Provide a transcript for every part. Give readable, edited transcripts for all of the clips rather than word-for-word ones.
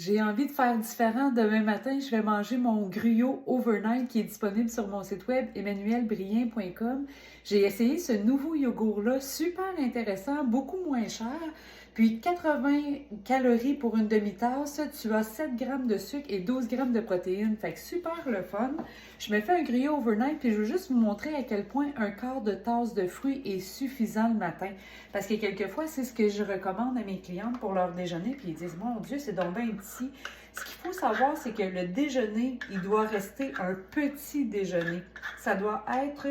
J'ai envie de faire différent. Demain matin, je vais manger mon gruyot overnight qui est disponible sur mon site web emmanuelbrien.com. J'ai essayé ce nouveau yogourt-là, super intéressant, beaucoup moins cher. Puis 80 calories pour une demi-tasse, tu as 7 grammes de sucre et 12 grammes de protéines. Fait que super le fun. Je me fais un gruyot overnight puis je veux juste vous montrer à quel point un quart de tasse de fruits est suffisant le matin. Parce que quelquefois, c'est ce que je recommande à mes clientes pour leur déjeuner puis ils disent « Mon Dieu, c'est donc bien petit ». Ce qu'il faut savoir, c'est que le déjeuner, il doit rester un petit déjeuner. Ça doit être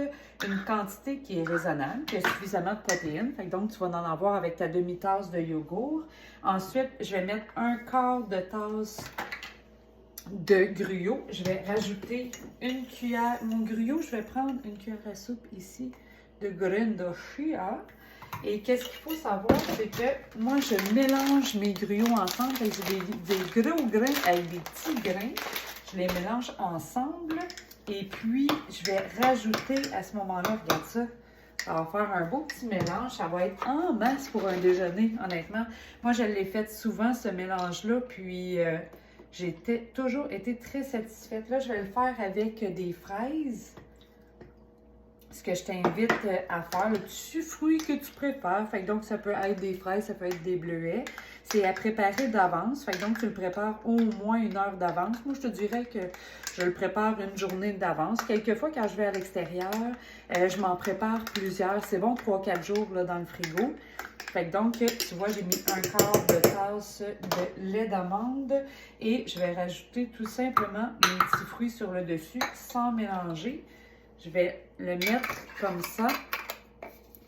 une quantité qui est raisonnable, qui a suffisamment de protéines. Fait que donc, tu vas en avoir avec ta demi-tasse de yogourt. Ensuite, je vais mettre un quart de tasse de gruyot. Je vais rajouter une cuillère. Mon gruyot, je vais prendre une cuillère à soupe ici de graines de chia. Et qu'est-ce qu'il faut savoir, c'est que moi, je mélange mes gruyots ensemble. J'ai des gros grains avec des petits grains. Je les mélange ensemble. Et puis, je vais rajouter à ce moment-là, regarde ça, ça va faire un beau petit mélange. Ça va être en masse pour un déjeuner, honnêtement. Moi, je l'ai fait souvent, ce mélange-là, puis j'ai toujours été très satisfaite. Là, je vais le faire avec des fraises. Ce que je t'invite à faire, le petit fruit que tu prépares. Fait que donc, ça peut être des fraises, ça peut être des bleuets. C'est à préparer d'avance. Fait que donc, tu le prépares au moins 1 heure d'avance. Moi, je te dirais que je le prépare une journée d'avance. Quelquefois, quand je vais à l'extérieur, je m'en prépare plusieurs. C'est bon, 3-4 jours là, dans le frigo. Fait que donc, tu vois, j'ai mis un quart de tasse de lait d'amande et je vais rajouter tout simplement mes petits fruits sur le dessus sans mélanger. Je vais le mettre comme ça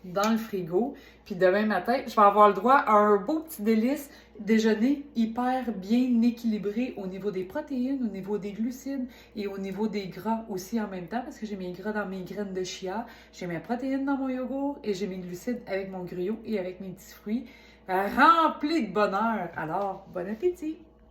dans le frigo. Puis demain matin, je vais avoir le droit à un beau petit délice déjeuner hyper bien équilibré au niveau des protéines, au niveau des glucides et au niveau des gras aussi en même temps parce que j'ai mes gras dans mes graines de chia, j'ai mes protéines dans mon yogourt et j'ai mes glucides avec mon gruyot et avec mes petits fruits remplis de bonheur. Alors, bon appétit!